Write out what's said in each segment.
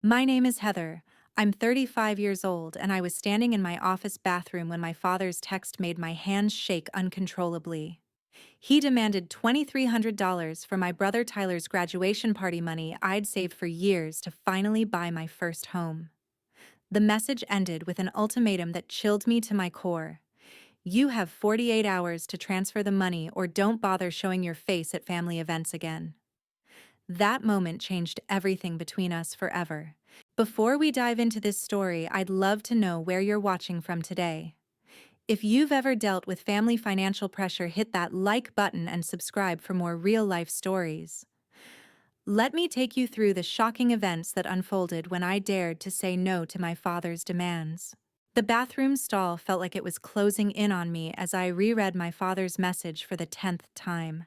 My name is Heather. I'm 35 years old, and I was standing in my office bathroom when my father's text made my hands shake uncontrollably. He demanded $2,300 for my brother Tyler's graduation party money I'd saved for years to finally buy my first home. The message ended with an ultimatum that chilled me to my core. You have 48 hours to transfer the money or don't bother showing your face at family events again. That moment changed everything between us forever. Before we dive into this story, I'd love to know where you're watching from today. If you've ever dealt with family financial pressure, hit that like button and subscribe for more real-life stories. Let me take you through the shocking events that unfolded when I dared to say no to my father's demands. The bathroom stall felt like it was closing in on me as I reread my father's message for the 10th time.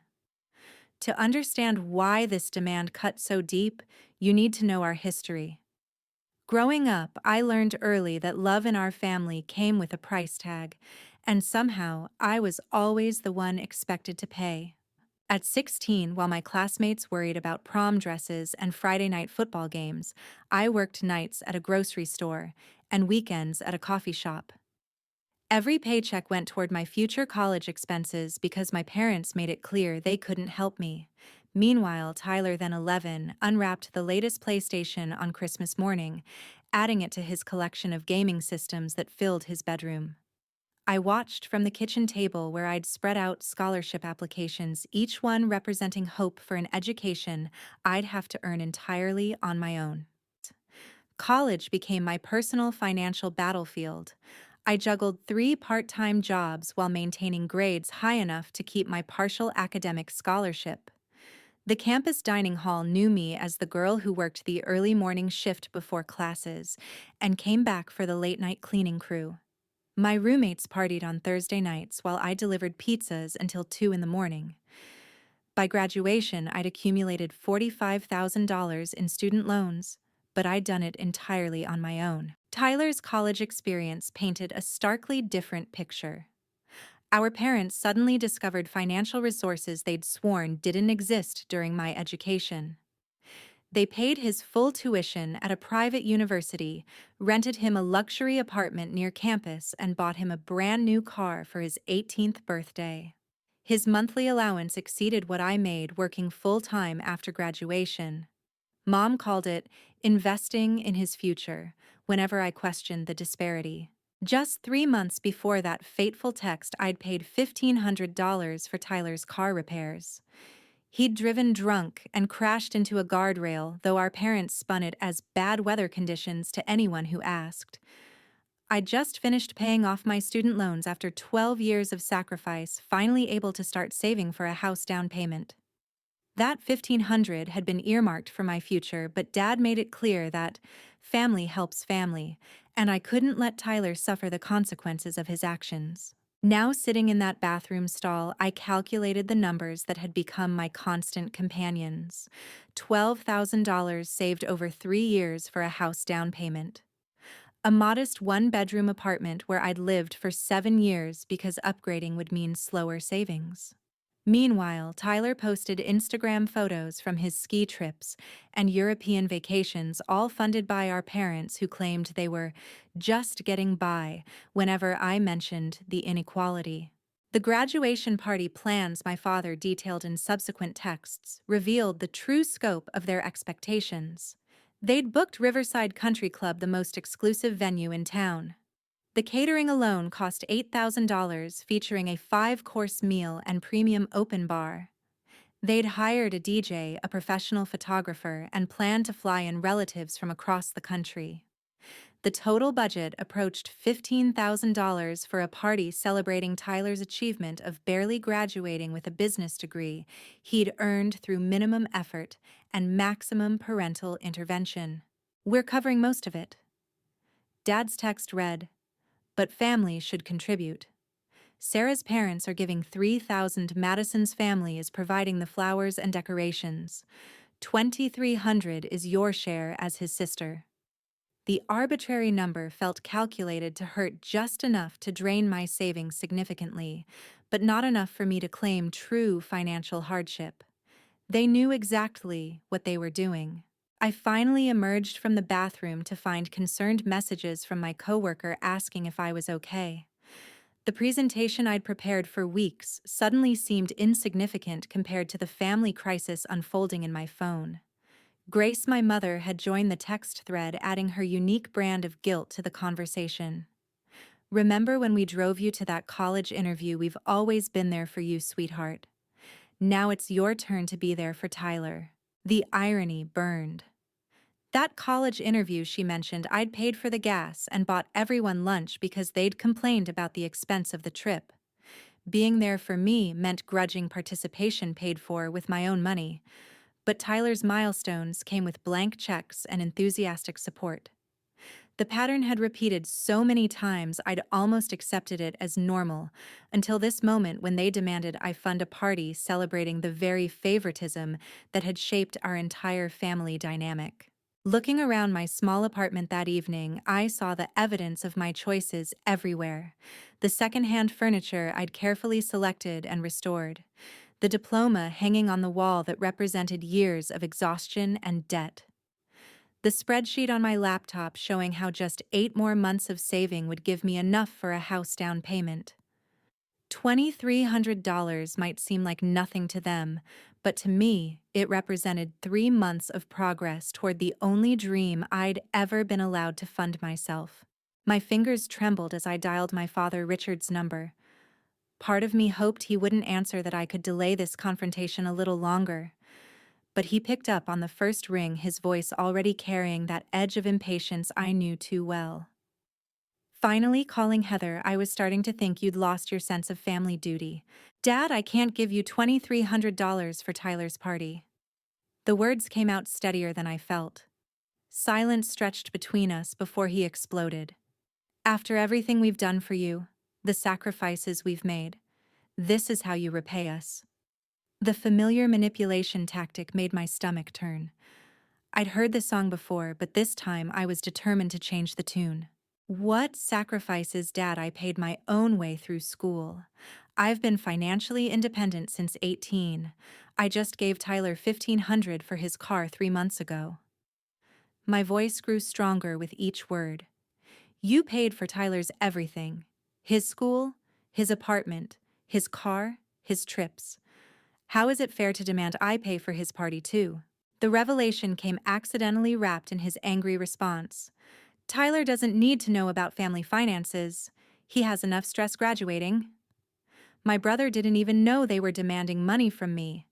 To understand why this demand cut so deep, you need to know our history. Growing up, I learned early that love in our family came with a price tag, and somehow I was always the one expected to pay. At 16, while my classmates worried about prom dresses and Friday night football games, I worked nights at a grocery store and weekends at a coffee shop. Every paycheck went toward my future college expenses because my parents made it clear they couldn't help me. Meanwhile, Tyler, then 11, unwrapped the latest PlayStation on Christmas morning, adding it to his collection of gaming systems that filled his bedroom. I watched from the kitchen table where I'd spread out scholarship applications, each one representing hope for an education I'd have to earn entirely on my own. College became my personal financial battlefield. I juggled 3 part-time jobs while maintaining grades high enough to keep my partial academic scholarship. The campus dining hall knew me as the girl who worked the early morning shift before classes and came back for the late-night cleaning crew. My roommates partied on Thursday nights while I delivered pizzas until 2 in the morning. By graduation, I'd accumulated $45,000 in student loans, but I'd done it entirely on my own. Tyler's college experience painted a starkly different picture. Our parents suddenly discovered financial resources they'd sworn didn't exist during my education. They paid his full tuition at a private university, rented him a luxury apartment near campus, and bought him a brand new car for his 18th birthday. His monthly allowance exceeded what I made working full-time after graduation. Mom called it investing in his future whenever I questioned the disparity. Just 3 months before that fateful text, I'd paid $1,500 for Tyler's car repairs. He'd driven drunk and crashed into a guardrail, though our parents spun it as bad weather conditions to anyone who asked. I'd just finished paying off my student loans after 12 years of sacrifice, finally able to start saving for a house down payment. That $1,500 had been earmarked for my future, but Dad made it clear that family helps family, and I couldn't let Tyler suffer the consequences of his actions. Now sitting in that bathroom stall, I calculated the numbers that had become my constant companions. $12,000 saved over 3 years for a house down payment. A modest one-bedroom apartment where I'd lived for 7 years because upgrading would mean slower savings. Meanwhile, Tyler posted Instagram photos from his ski trips and European vacations, all funded by our parents who claimed they were just getting by whenever I mentioned the inequality. The graduation party plans my father detailed in subsequent texts revealed the true scope of their expectations. They'd booked Riverside Country Club, the most exclusive venue in town. The catering alone cost $8,000, featuring a 5-course meal and premium open bar. They'd hired a DJ, a professional photographer, and planned to fly in relatives from across the country. The total budget approached $15,000 for a party celebrating Tyler's achievement of barely graduating with a business degree he'd earned through minimum effort and maximum parental intervention. "We're covering most of it." Dad's text read, "But family should contribute. Sarah's parents are giving $3,000. Madison's family is providing the flowers and decorations. $2,300 is your share as his sister." The arbitrary number felt calculated to hurt just enough to drain my savings significantly, but not enough for me to claim true financial hardship. They knew exactly what they were doing. I finally emerged from the bathroom to find concerned messages from my coworker asking if I was okay. The presentation I'd prepared for weeks suddenly seemed insignificant compared to the family crisis unfolding in my phone. Grace, my mother, had joined the text thread, adding her unique brand of guilt to the conversation. "Remember when we drove you to that college interview? We've always been there for you, sweetheart. Now it's your turn to be there for Tyler." The irony burned. That college interview she mentioned, I'd paid for the gas and bought everyone lunch because they'd complained about the expense of the trip. Being there for me meant grudging participation paid for with my own money, but Tyler's milestones came with blank checks and enthusiastic support. The pattern had repeated so many times I'd almost accepted it as normal, until this moment when they demanded I fund a party celebrating the very favoritism that had shaped our entire family dynamic. Looking around my small apartment that evening, I saw the evidence of my choices everywhere. The secondhand furniture I'd carefully selected and restored. The diploma hanging on the wall that represented years of exhaustion and debt. The spreadsheet on my laptop showing how just 8 more months of saving would give me enough for a house down payment. $2,300 might seem like nothing to them, but to me, it represented 3 months of progress toward the only dream I'd ever been allowed to fund myself. My fingers trembled as I dialed my father Richard's number. Part of me hoped he wouldn't answer, that I could delay this confrontation a little longer. But he picked up on the first ring, his voice already carrying that edge of impatience I knew too well. "Finally calling, Heather. I was starting to think you'd lost your sense of family duty. Dad, I can't give you $2,300 for Tyler's party." The words came out steadier than I felt. Silence stretched between us before he exploded. "After everything we've done for you, the sacrifices we've made, this is how you repay us." The familiar manipulation tactic made my stomach turn. I'd heard the song before, but this time I was determined to change the tune. "What sacrifices, Dad? I paid my own way through school. I've been financially independent since 18. I just gave Tyler $1,500 for his car 3 months ago." My voice grew stronger with each word. "You paid for Tyler's everything. His school, his apartment, his car, his trips. How is it fair to demand I pay for his party too?" The revelation came accidentally wrapped in his angry response. "Tyler doesn't need to know about family finances. He has enough stress graduating." My brother didn't even know they were demanding money from me.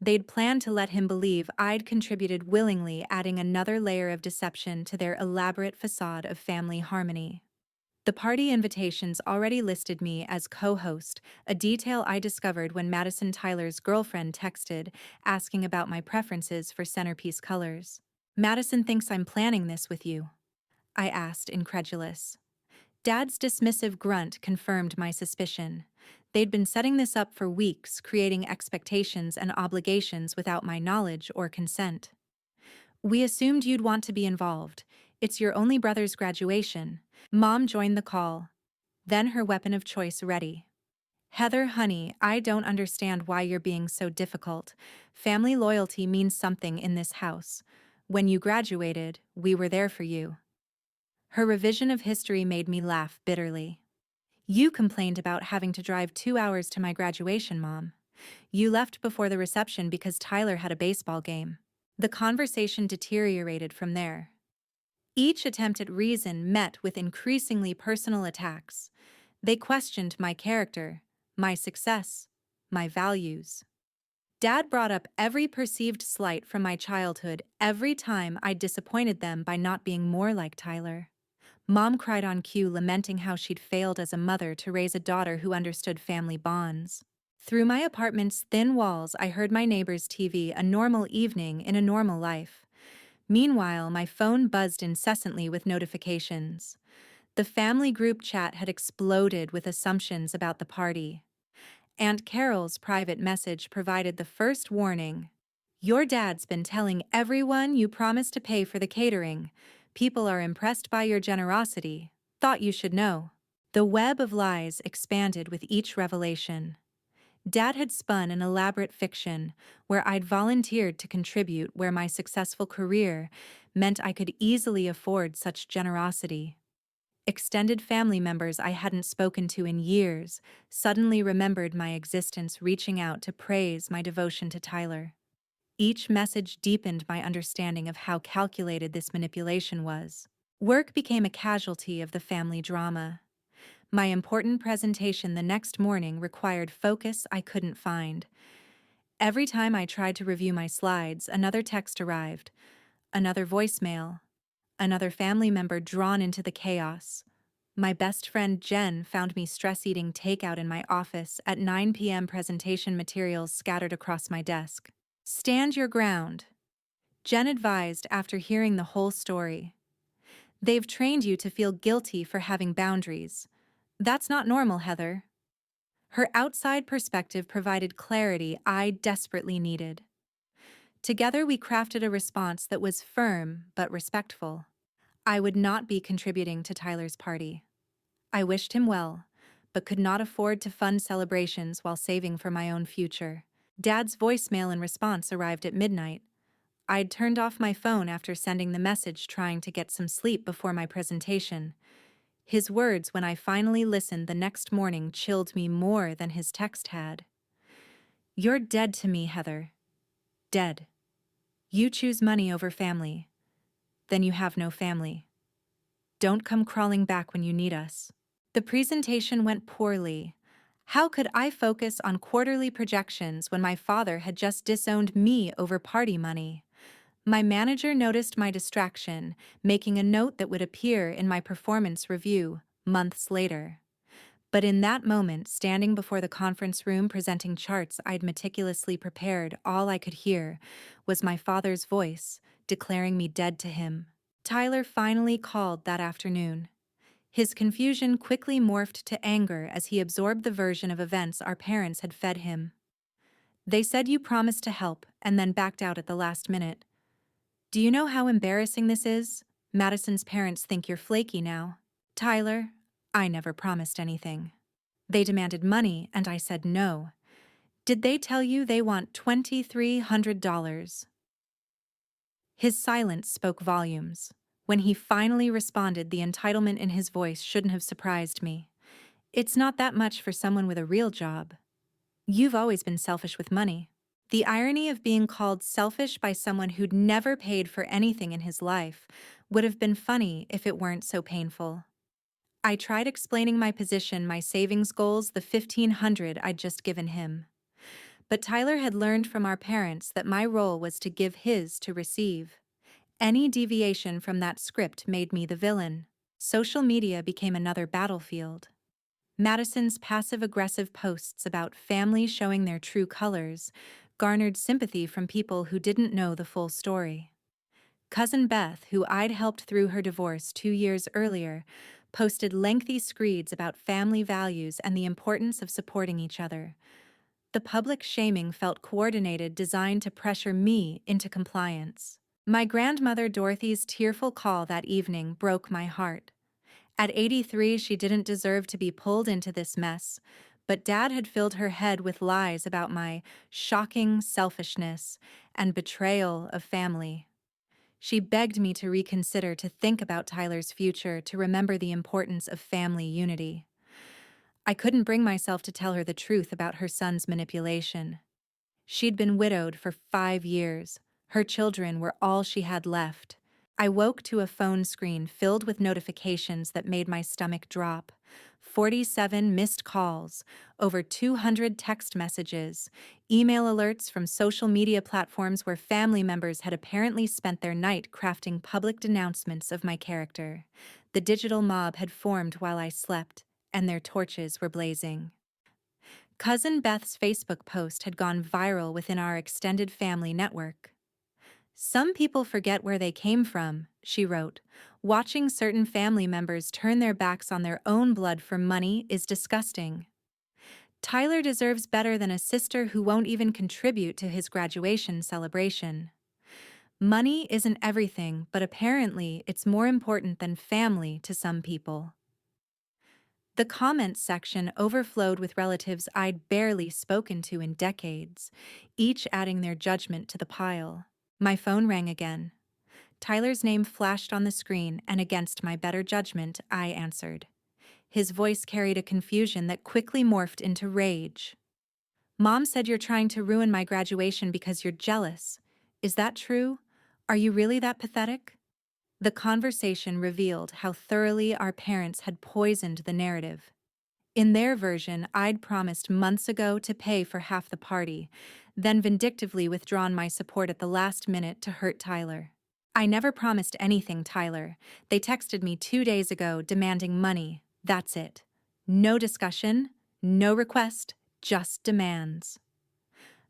They'd planned to let him believe I'd contributed willingly, adding another layer of deception to their elaborate facade of family harmony. The party invitations already listed me as co-host, a detail I discovered when Madison, Tyler's girlfriend, texted asking about my preferences for centerpiece colors. "Madison thinks I'm planning this with you," I asked, incredulous. Dad's dismissive grunt confirmed my suspicion. They'd been setting this up for weeks, creating expectations and obligations without my knowledge or consent. "We assumed you'd want to be involved. It's your only brother's graduation." Mom joined the call, then her weapon of choice ready. "Heather, honey, I don't understand why you're being so difficult. Family loyalty means something in this house. When you graduated, we were there for you." Her revision of history made me laugh bitterly. "You complained about having to drive 2 hours to my graduation, Mom. You left before the reception because Tyler had a baseball game." The conversation deteriorated from there. Each attempt at reason met with increasingly personal attacks. They questioned my character, my success, my values. Dad brought up every perceived slight from my childhood every time I disappointed them by not being more like Tyler. Mom cried on cue, lamenting how she'd failed as a mother to raise a daughter who understood family bonds. Through my apartment's thin walls, I heard my neighbor's TV, a normal evening in a normal life. Meanwhile, my phone buzzed incessantly with notifications. The family group chat had exploded with assumptions about the party. Aunt Carol's private message provided the first warning. "Your dad's been telling everyone you promised to pay for the catering. People are impressed by your generosity. Thought you should know." The web of lies expanded with each revelation. Dad had spun an elaborate fiction where I'd volunteered to contribute where my successful career meant I could easily afford such generosity. Extended family members I hadn't spoken to in years suddenly remembered my existence, reaching out to praise my devotion to Tyler. Each message deepened my understanding of how calculated this manipulation was. Work became a casualty of the family drama. My important presentation the next morning required focus I couldn't find. Every time I tried to review my slides, another text arrived, another voicemail, another family member drawn into the chaos. My best friend Jen found me stress-eating takeout in my office at 9 p.m. presentation materials scattered across my desk. "Stand your ground," Jen advised after hearing the whole story. "They've trained you to feel guilty for having boundaries. That's not normal, Heather." Her outside perspective provided clarity I desperately needed. Together we crafted a response that was firm but respectful. I would not be contributing to Tyler's party. I wished him well, but could not afford to fund celebrations while saving for my own future. Dad's voicemail in response arrived at midnight. I'd turned off my phone after sending the message, trying to get some sleep before my presentation. His words, when I finally listened the next morning, chilled me more than his text had. "You're dead to me, Heather. Dead. You choose money over family. Then you have no family. Don't come crawling back when you need us." The presentation went poorly. How could I focus on quarterly projections when my father had just disowned me over party money? My manager noticed my distraction, making a note that would appear in my performance review months later. But in that moment, standing before the conference room presenting charts I'd meticulously prepared, all I could hear was my father's voice declaring me dead to him. Tyler finally called that afternoon. His confusion quickly morphed to anger as he absorbed the version of events our parents had fed him. "They said you promised to help and then backed out at the last minute. Do you know how embarrassing this is? Madison's parents think you're flaky now." "Tyler, I never promised anything. They demanded money and I said no. Did they tell you they want $2,300? His silence spoke volumes. When he finally responded, the entitlement in his voice shouldn't have surprised me. "It's not that much for someone with a real job. You've always been selfish with money." The irony of being called selfish by someone who'd never paid for anything in his life would have been funny if it weren't so painful. I tried explaining my position, my savings goals, the $1,500 I'd just given him. But Tyler had learned from our parents that my role was to give, his to receive. Any deviation from that script made me the villain. Social media became another battlefield. Madison's passive-aggressive posts about family showing their true colors garnered sympathy from people who didn't know the full story. Cousin Beth, who I'd helped through her divorce 2 years earlier, posted lengthy screeds about family values and the importance of supporting each other. The public shaming felt coordinated, designed to pressure me into compliance. My grandmother Dorothy's tearful call that evening broke my heart. At 83, she didn't deserve to be pulled into this mess, but Dad had filled her head with lies about my shocking selfishness and betrayal of family. She begged me to reconsider, to think about Tyler's future, to remember the importance of family unity. I couldn't bring myself to tell her the truth about her son's manipulation. She'd been widowed for 5 years. Her children were all she had left. I woke to a phone screen filled with notifications that made my stomach drop. 47 missed calls, over 200 text messages, email alerts from social media platforms where family members had apparently spent their night crafting public denouncements of my character. The digital mob had formed while I slept, and their torches were blazing. Cousin Beth's Facebook post had gone viral within our extended family network. "Some people forget where they came from," she wrote. "Watching certain family members turn their backs on their own blood for money is disgusting. Tyler deserves better than a sister who won't even contribute to his graduation celebration. Money isn't everything, but apparently it's more important than family to some people." The comments section overflowed with relatives I'd barely spoken to in decades, each adding their judgment to the pile. My phone rang again. Tyler's name flashed on the screen, and against my better judgment, I answered. His voice carried a confusion that quickly morphed into rage. Mom said you're trying to ruin my graduation because you're jealous. Is that true? Are you really that pathetic? The conversation revealed how thoroughly our parents had poisoned the narrative. In their version, I'd promised months ago to pay for half the party, then vindictively withdrawn my support at the last minute to hurt Tyler. I never promised anything, Tyler. They texted me 2 days ago demanding money. That's it. No discussion, no request, just demands.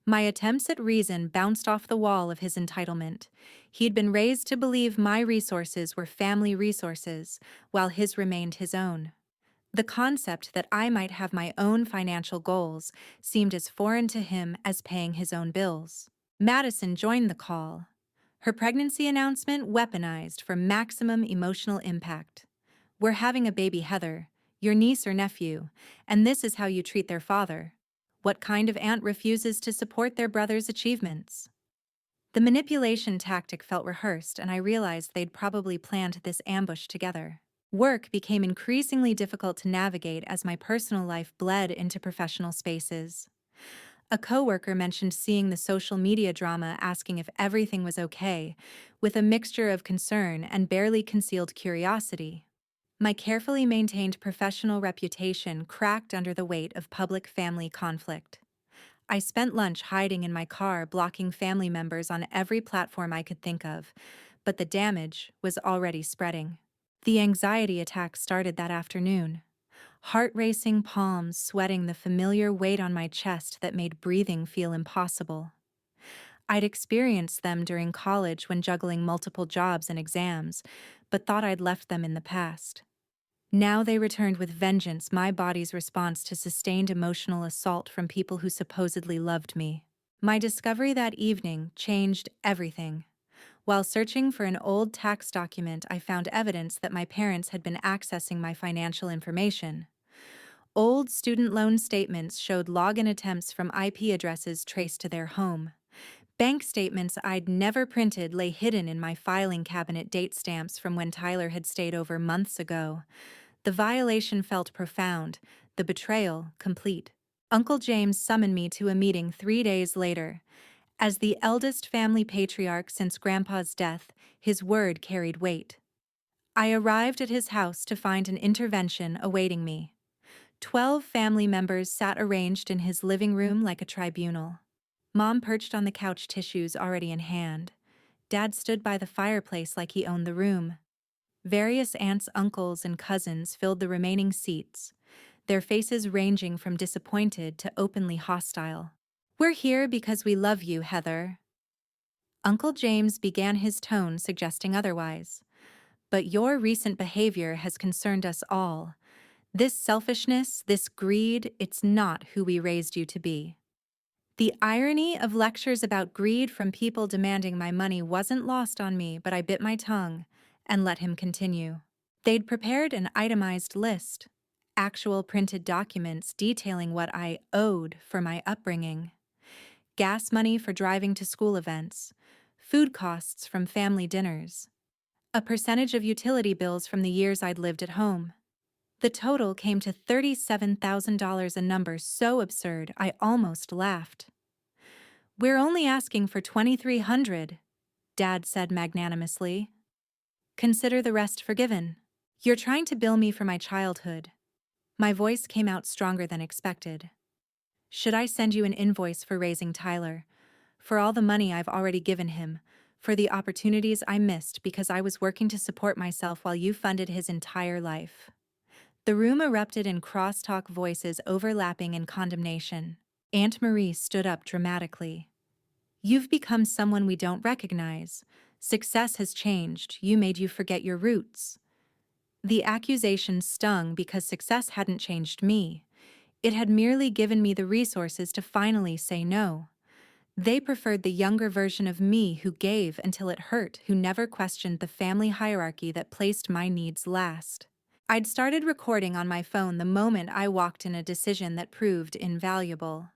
My attempts at reason bounced off the wall of his entitlement. He'd been raised to believe my resources were family resources, while his remained his own. The concept that I might have my own financial goals seemed as foreign to him as paying his own bills. Madison joined the call. Her pregnancy announcement weaponized for maximum emotional impact. We're having a baby, Heather, your niece or nephew, and this is how you treat their father. What kind of aunt refuses to support their brother's achievements? The manipulation tactic felt rehearsed, and I realized they'd probably planned this ambush together. Work became increasingly difficult to navigate as my personal life bled into professional spaces. A coworker mentioned seeing the social media drama, asking if everything was okay, with a mixture of concern and barely concealed curiosity. My carefully maintained professional reputation cracked under the weight of public family conflict. I spent lunch hiding in my car, blocking family members on every platform I could think of, but the damage was already spreading. The anxiety attack started that afternoon. Heart-racing palms sweating the familiar weight on my chest that made breathing feel impossible. I'd experienced them during college when juggling multiple jobs and exams, but thought I'd left them in the past. Now they returned with vengeance, my body's response to sustained emotional assault from people who supposedly loved me. My discovery that evening changed everything. While searching for an old tax document, I found evidence that my parents had been accessing my financial information. Old student loan statements showed login attempts from IP addresses traced to their home. Bank statements I'd never printed lay hidden in my filing cabinet, date stamps from when Tyler had stayed over months ago. The violation felt profound, the betrayal complete. Uncle James summoned me to a meeting 3 days later. As the eldest family patriarch since Grandpa's death, his word carried weight. I arrived at his house to find an intervention awaiting me. 12 family members sat arranged in his living room like a tribunal. Mom perched on the couch, tissues already in hand. Dad stood by the fireplace like he owned the room. Various aunts, uncles, and cousins filled the remaining seats, their faces ranging from disappointed to openly hostile. "We're here because we love you, Heather." Uncle James began, his tone suggesting otherwise. "But your recent behavior has concerned us all. This selfishness, this greed, it's not who we raised you to be." The irony of lectures about greed from people demanding my money wasn't lost on me, but I bit my tongue and let him continue. They'd prepared an itemized list, actual printed documents detailing what I owed for my upbringing. Gas money for driving to school events, food costs from family dinners, a percentage of utility bills from the years I'd lived at home. The total came to $37,000, a number so absurd I almost laughed. "We're only asking for $2,300, Dad said magnanimously. "Consider the rest forgiven. You're trying to bill me for my childhood." My voice came out stronger than expected. "Should I send you an invoice for raising Tyler? For all the money I've already given him, for the opportunities I missed because I was working to support myself while you funded his entire life?" The room erupted in crosstalk voices overlapping in condemnation. Aunt Marie stood up dramatically. "You've become someone we don't recognize. Success has changed. Made you forget your roots." The accusation stung because success hadn't changed me. It had merely given me the resources to finally say no. They preferred the younger version of me who gave until it hurt, who never questioned the family hierarchy that placed my needs last. I'd started recording on my phone the moment I walked in a decision that proved invaluable.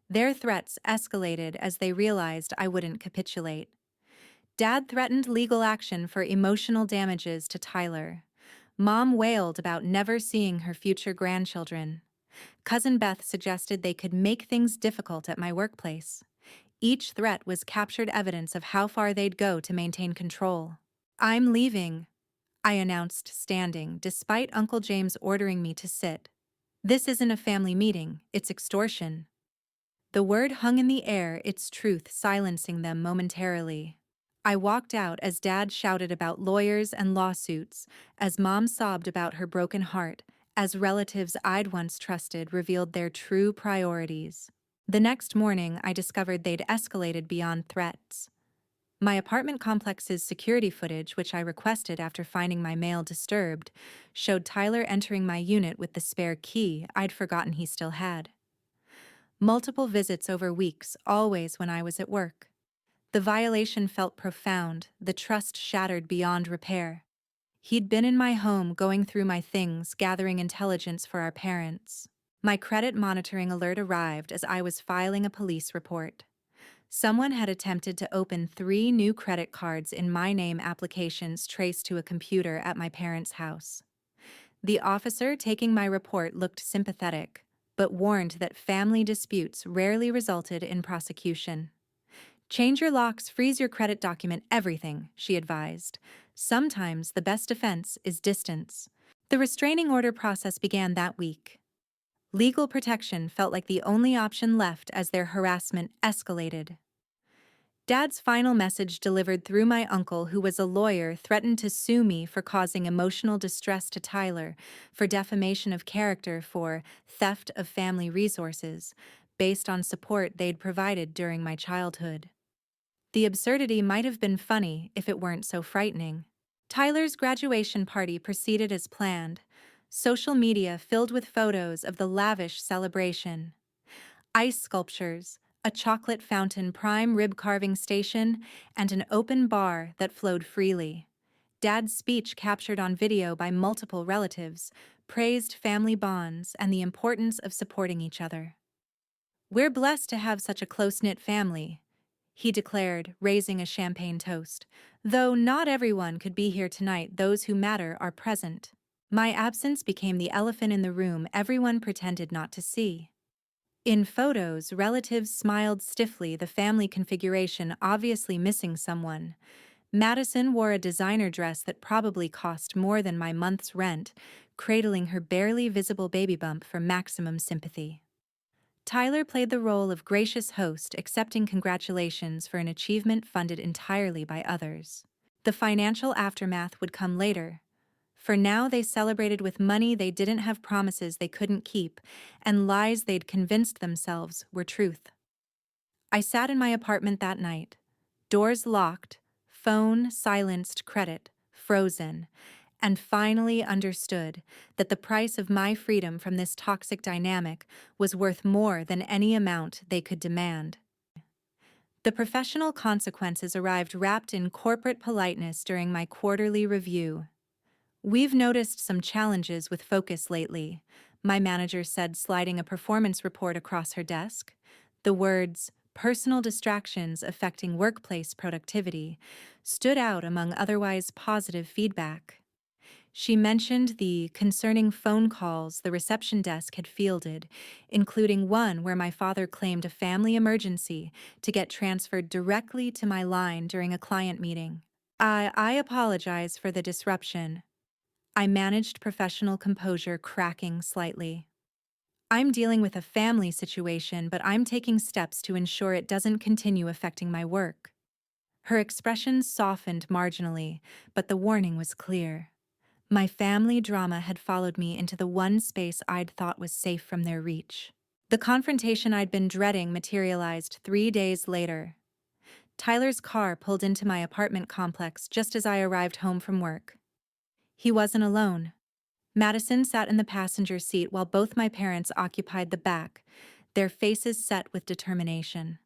Their threats escalated as they realized I wouldn't capitulate. Dad threatened legal action for emotional damages to Tyler. Mom wailed about never seeing her future grandchildren. Cousin Beth suggested they could make things difficult at my workplace. Each threat was captured evidence of how far they'd go to maintain control. "I'm leaving," I announced, standing, despite Uncle James ordering me to sit. "This isn't a family meeting, it's extortion." The word hung in the air, its truth silencing them momentarily. I walked out as Dad shouted about lawyers and lawsuits, as Mom sobbed about her broken heart, as relatives I'd once trusted revealed their true priorities. The next morning, I discovered they'd escalated beyond threats. My apartment complex's security footage, which I requested after finding my mail disturbed, showed Tyler entering my unit with the spare key I'd forgotten he still had. Multiple visits over weeks, always when I was at work. The violation felt profound, the trust shattered beyond repair. He'd been in my home, going through my things, gathering intelligence for our parents. My credit monitoring alert arrived as I was filing a police report. Someone had attempted to open 3 new credit cards in my name applications traced to a computer at my parents' house. The officer taking my report looked sympathetic, but warned that family disputes rarely resulted in prosecution. "Change your locks, freeze your credit document, everything," she advised. "Sometimes the best defense is distance." The restraining order process began that week. Legal protection felt like the only option left as their harassment escalated. Dad's final message, delivered through my uncle, who was a lawyer, threatened to sue me for causing emotional distress to Tyler, for defamation of character, for theft of family resources, based on support they'd provided during my childhood. The absurdity might have been funny if it weren't so frightening. Tyler's graduation party proceeded as planned, social media filled with photos of the lavish celebration. Ice sculptures, a chocolate fountain, prime rib carving station, and an open bar that flowed freely. Dad's speech, captured on video by multiple relatives, praised family bonds and the importance of supporting each other. "We're blessed to have such a close-knit family," he declared, raising a champagne toast. "Though not everyone could be here tonight, those who matter are present." My absence became the elephant in the room everyone pretended not to see. In photos, relatives smiled stiffly, the family configuration obviously missing someone. Madison wore a designer dress that probably cost more than my month's rent, cradling her barely visible baby bump for maximum sympathy. Tyler played the role of gracious host, accepting congratulations for an achievement funded entirely by others. The financial aftermath would come later. For now, they celebrated with money they didn't have, promises they couldn't keep, and lies they'd convinced themselves were truth. I sat in my apartment that night, doors locked, phone silenced, credit frozen, and finally understood that the price of my freedom from this toxic dynamic was worth more than any amount they could demand. The professional consequences arrived wrapped in corporate politeness during my quarterly review. "We've noticed some challenges with focus lately," my manager said, sliding a performance report across her desk. The words, "personal distractions affecting workplace productivity," stood out among otherwise positive feedback. She mentioned the concerning phone calls the reception desk had fielded, including one where my father claimed a family emergency to get transferred directly to my line during a client meeting. I apologize for the disruption." I managed professional composure, cracking slightly. "I'm dealing with a family situation, but I'm taking steps to ensure it doesn't continue affecting my work." Her expression softened marginally, but the warning was clear. My family drama had followed me into the one space I'd thought was safe from their reach. The confrontation I'd been dreading materialized 3 days later. Tyler's car pulled into my apartment complex just as I arrived home from work. He wasn't alone. Madison sat in the passenger seat while both my parents occupied the back, their faces set with determination.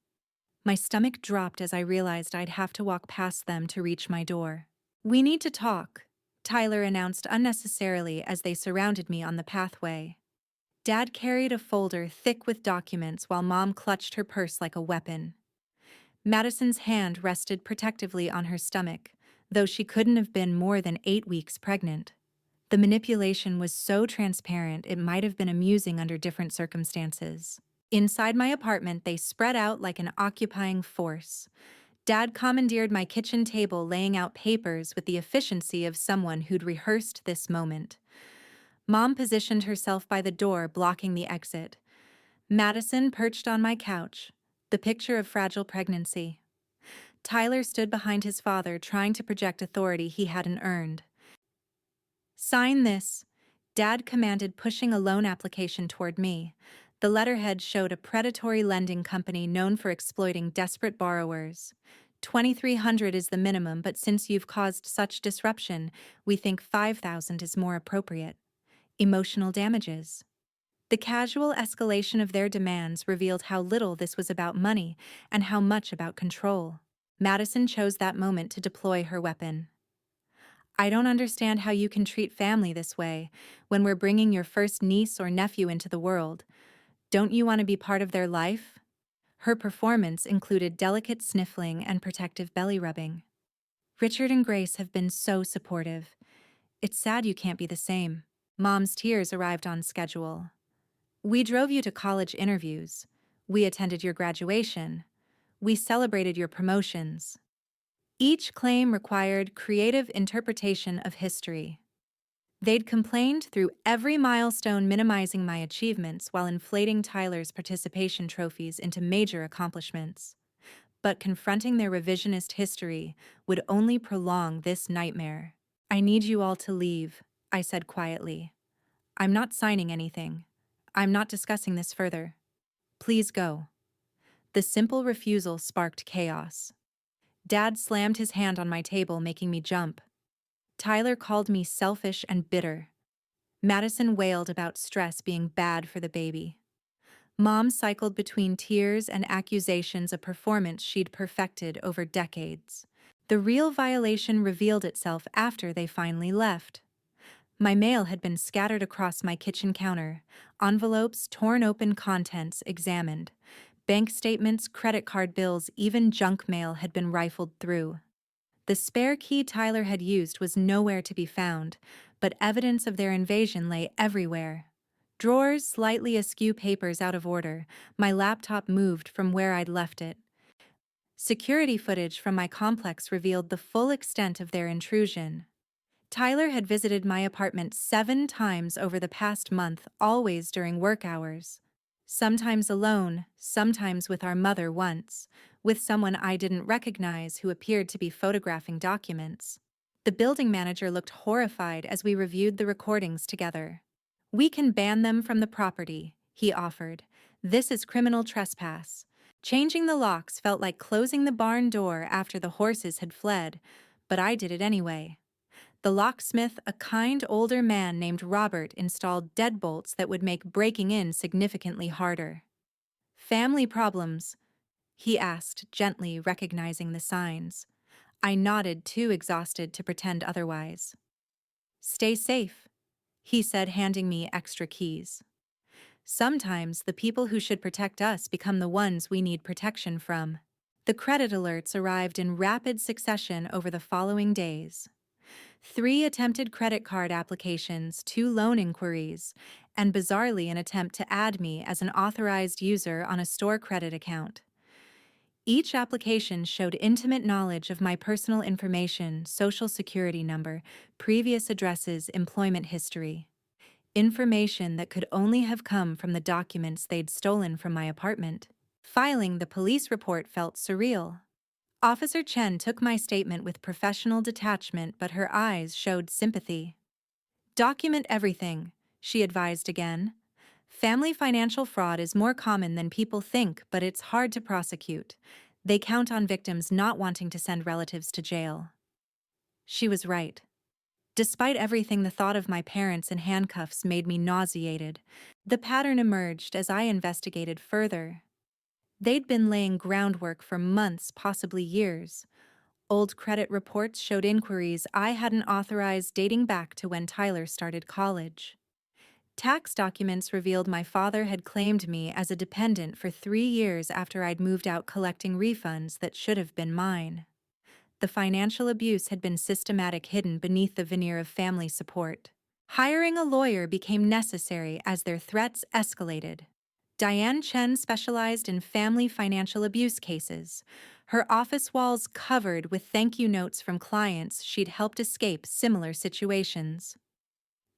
My stomach dropped as I realized I'd have to walk past them to reach my door. "We need to talk," Tyler announced unnecessarily as they surrounded me on the pathway. Dad carried a folder thick with documents while Mom clutched her purse like a weapon. Madison's hand rested protectively on her stomach, though she couldn't have been more than 8 weeks pregnant. The manipulation was so transparent it might have been amusing under different circumstances. Inside my apartment, they spread out like an occupying force. Dad commandeered my kitchen table, laying out papers with the efficiency of someone who'd rehearsed this moment. Mom positioned herself by the door, blocking the exit. Madison perched on my couch, the picture of fragile pregnancy. Tyler stood behind his father, trying to project authority he hadn't earned. "Sign this," Dad commanded, pushing a loan application toward me. The letterhead showed a predatory lending company known for exploiting desperate borrowers. "$2,300 is the minimum, but since you've caused such disruption, we think $5,000 is more appropriate." Emotional damages. The casual escalation of their demands revealed how little this was about money and how much about control. Madison chose that moment to deploy her weapon. "I don't understand how you can treat family this way when we're bringing your first niece or nephew into the world. Don't you want to be part of their life?" Her performance included delicate sniffling and protective belly rubbing. "Richard and Grace have been so supportive. It's sad you can't be the same." Mom's tears arrived on schedule. "We drove you to college interviews. We attended your graduation. We celebrated your promotions." Each claim required creative interpretation of history. They'd complained through every milestone, minimizing my achievements while inflating Tyler's participation trophies into major accomplishments. But confronting their revisionist history would only prolong this nightmare. "I need you all to leave," I said quietly. "I'm not signing anything. I'm not discussing this further. Please go." The simple refusal sparked chaos. Dad slammed his hand on my table, making me jump. Tyler called me selfish and bitter. Madison wailed about stress being bad for the baby. Mom cycled between tears and accusations, a performance she'd perfected over decades. The real violation revealed itself after they finally left. My mail had been scattered across my kitchen counter, envelopes torn open, contents examined. Bank statements, credit card bills, even junk mail had been rifled through. The spare key Tyler had used was nowhere to be found, but evidence of their invasion lay everywhere. Drawers slightly askew, papers out of order, my laptop moved from where I'd left it. Security footage from my complex revealed the full extent of their intrusion. Tyler had visited my apartment 7 times over the past month, always during work hours. Sometimes alone, sometimes with our mother once, with someone I didn't recognize who appeared to be photographing documents. The building manager looked horrified as we reviewed the recordings together. "We can ban them from the property," he offered. "This is criminal trespass." Changing the locks felt like closing the barn door after the horses had fled, but I did it anyway. The locksmith, a kind older man named Robert, installed deadbolts that would make breaking in significantly harder. "Family problems?" he asked, gently recognizing the signs. I nodded, too exhausted to pretend otherwise. "Stay safe," he said, handing me extra keys. Sometimes the people who should protect us become the ones we need protection from. The credit alerts arrived in rapid succession over the following days. 3 attempted credit card applications, 2 loan inquiries, and bizarrely an attempt to add me as an authorized user on a store credit account. Each application showed intimate knowledge of my personal information, social security number, previous addresses, employment history. Information that could only have come from the documents they'd stolen from my apartment. Filing the police report felt surreal. Officer Chen took my statement with professional detachment, but her eyes showed sympathy. "Document everything," she advised again. "Family financial fraud is more common than people think, but it's hard to prosecute. They count on victims not wanting to send relatives to jail." She was right. Despite everything, the thought of my parents in handcuffs made me nauseated. The pattern emerged as I investigated further. They'd been laying groundwork for months, possibly years. Old credit reports showed inquiries I hadn't authorized dating back to when Tyler started college. Tax documents revealed my father had claimed me as a dependent for 3 years after I'd moved out collecting refunds that should have been mine. The financial abuse had been systematic, hidden beneath the veneer of family support. Hiring a lawyer became necessary as their threats escalated. Diane Chen specialized in family financial abuse cases, her office walls covered with thank you notes from clients she'd helped escape similar situations.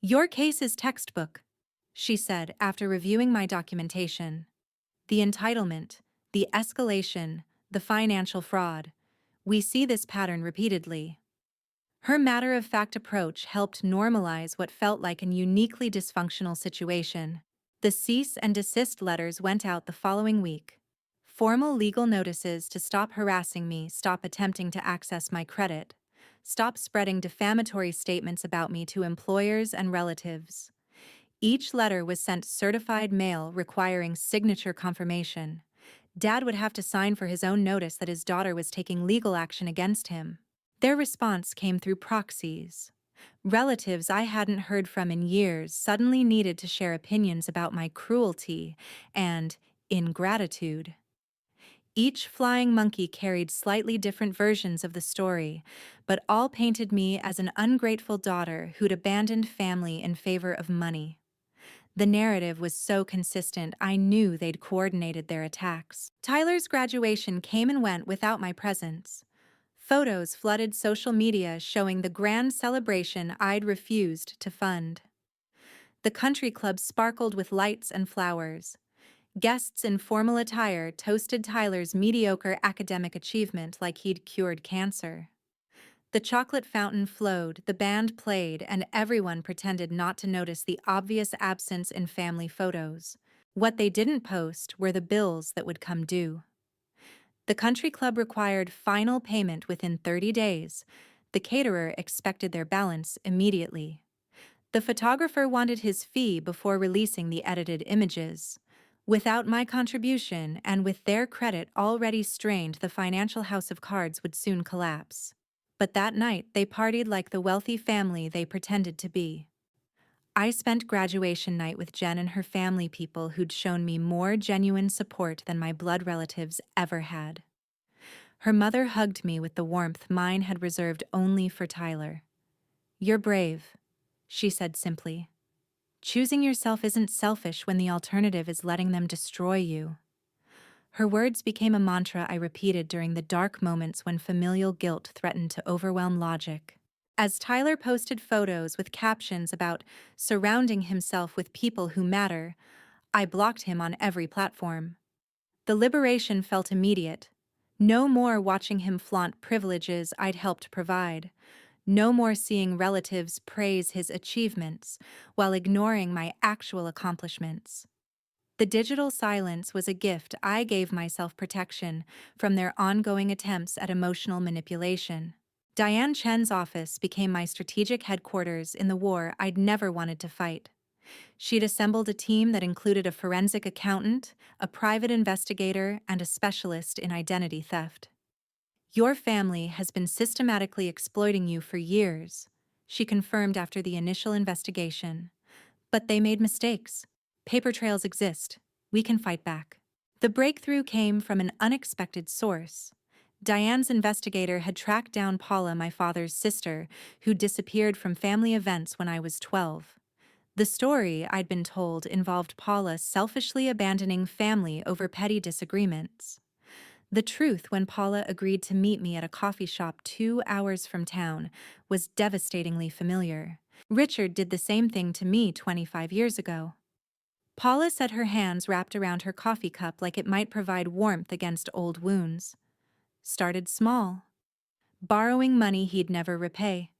"Your case is textbook," she said after reviewing my documentation. "The entitlement, the escalation, the financial fraud. We see this pattern repeatedly." Her matter-of-fact approach helped normalize what felt like an uniquely dysfunctional situation. The cease and desist letters went out the following week. Formal legal notices to stop harassing me, stop attempting to access my credit, stop spreading defamatory statements about me to employers and relatives. Each letter was sent certified mail requiring signature confirmation. Dad would have to sign for his own notice that his daughter was taking legal action against him. Their response came through proxies. Relatives I hadn't heard from in years suddenly needed to share opinions about my cruelty and ingratitude. Each flying monkey carried slightly different versions of the story, but all painted me as an ungrateful daughter who'd abandoned family in favor of money. The narrative was so consistent, I knew they'd coordinated their attacks. Tyler's graduation came and went without my presence. Photos flooded social media showing the grand celebration I'd refused to fund. The country club sparkled with lights and flowers. Guests in formal attire toasted Tyler's mediocre academic achievement like he'd cured cancer. The chocolate fountain flowed, the band played, and everyone pretended not to notice the obvious absence in family photos. What they didn't post were the bills that would come due. The country club required final payment within 30 days. The caterer expected their balance immediately. The photographer wanted his fee before releasing the edited images. Without my contribution, and with their credit already strained, the financial house of cards would soon collapse. But that night, they partied like the wealthy family they pretended to be. I spent graduation night with Jen and her family, people who'd shown me more genuine support than my blood relatives ever had. Her mother hugged me with the warmth mine had reserved only for Tyler. "You're brave," she said simply. "Choosing yourself isn't selfish when the alternative is letting them destroy you." Her words became a mantra I repeated during the dark moments when familial guilt threatened to overwhelm logic. As Tyler posted photos with captions about surrounding himself with people who matter, I blocked him on every platform. The liberation felt immediate. No more watching him flaunt privileges I'd helped provide. No more seeing relatives praise his achievements while ignoring my actual accomplishments. The digital silence was a gift I gave myself, protection from their ongoing attempts at emotional manipulation. Diane Chen's office became my strategic headquarters in the war I'd never wanted to fight. She'd assembled a team that included a forensic accountant, a private investigator, and a specialist in identity theft. "Your family has been systematically exploiting you for years," she confirmed after the initial investigation. "But they made mistakes. Paper trails exist. We can fight back." The breakthrough came from an unexpected source. Diane's investigator had tracked down Paula, my father's sister, who disappeared from family events when I was 12. The story, I'd been told, involved Paula selfishly abandoning family over petty disagreements. The truth, when Paula agreed to meet me at a coffee shop 2 hours from town, was devastatingly familiar. Richard did the same thing to me 25 years ago. Paula said her hands wrapped around her coffee cup like it might provide warmth against old wounds. Started small. Borrowing money he'd never repay.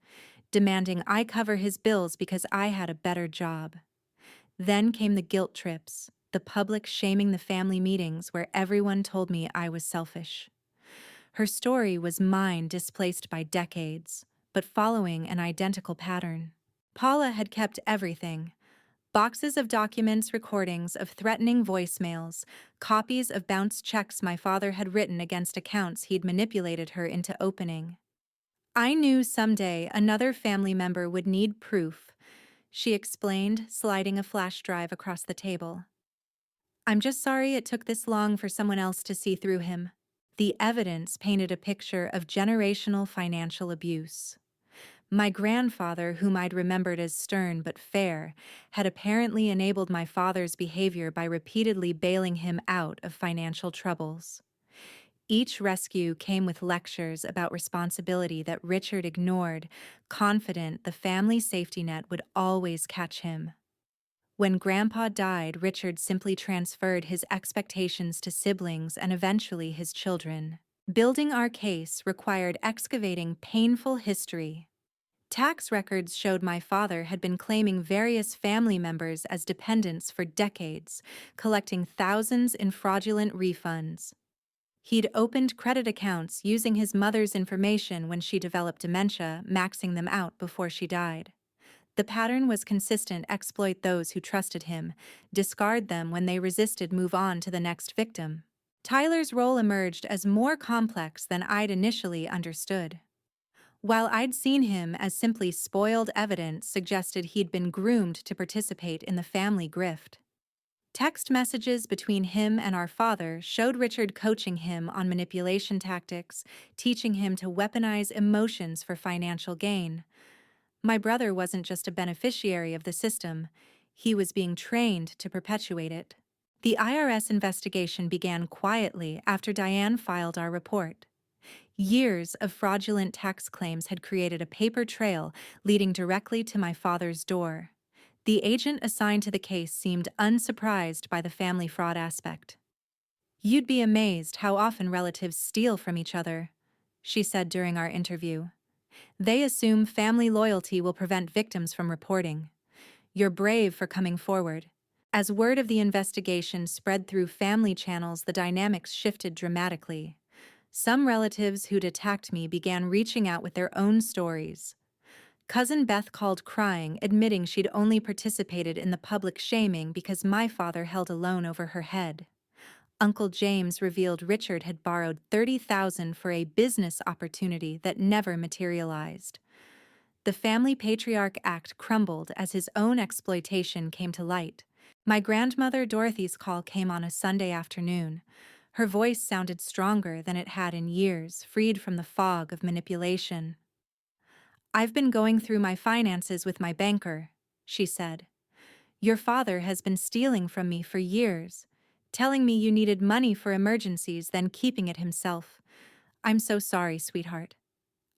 Demanding I cover his bills because I had a better job. Then came the guilt trips, the public shaming, the family meetings where everyone told me I was selfish. Her story was mine, displaced by decades, but following an identical pattern. Paula had kept everything. Boxes of documents, recordings of threatening voicemails, copies of bounced checks my father had written against accounts he'd manipulated her into opening. I knew someday another family member would need proof, she explained, sliding a flash drive across the table. I'm just sorry it took this long for someone else to see through him. The evidence painted a picture of generational financial abuse. My grandfather, whom I'd remembered as stern but fair, had apparently enabled my father's behavior by repeatedly bailing him out of financial troubles. Each rescue came with lectures about responsibility that Richard ignored, confident the family safety net would always catch him. When Grandpa died, Richard simply transferred his expectations to siblings and eventually his children. Building our case required excavating painful history. Tax records showed my father had been claiming various family members as dependents for decades, collecting thousands in fraudulent refunds. He'd opened credit accounts using his mother's information when she developed dementia, maxing them out before she died. The pattern was consistent: exploit those who trusted him, discard them when they resisted, move on to the next victim. Tyler's role emerged as more complex than I'd initially understood. While I'd seen him as simply spoiled evidence suggested he'd been groomed to participate in the family grift. Text messages between him and our father showed Richard coaching him on manipulation tactics, teaching him to weaponize emotions for financial gain. My brother wasn't just a beneficiary of the system, he was being trained to perpetuate it. The IRS investigation began quietly after Diane filed our report. Years of fraudulent tax claims had created a paper trail leading directly to my father's door. The agent assigned to the case seemed unsurprised by the family fraud aspect. "You'd be amazed how often relatives steal from each other," she said during our interview. "They assume family loyalty will prevent victims from reporting. You're brave for coming forward." As word of the investigation spread through family channels, the dynamics shifted dramatically. Some relatives who'd attacked me began reaching out with their own stories. Cousin Beth called crying, admitting she'd only participated in the public shaming because my father held a loan over her head. Uncle James revealed Richard had borrowed $30,000 for a business opportunity that never materialized. The family patriarch act crumbled as his own exploitation came to light. My grandmother Dorothy's call came on a Sunday afternoon. Her voice sounded stronger than it had in years, freed from the fog of manipulation. "I've been going through my finances with my banker," she said. "Your father has been stealing from me for years, telling me you needed money for emergencies, then keeping it himself. I'm so sorry, sweetheart.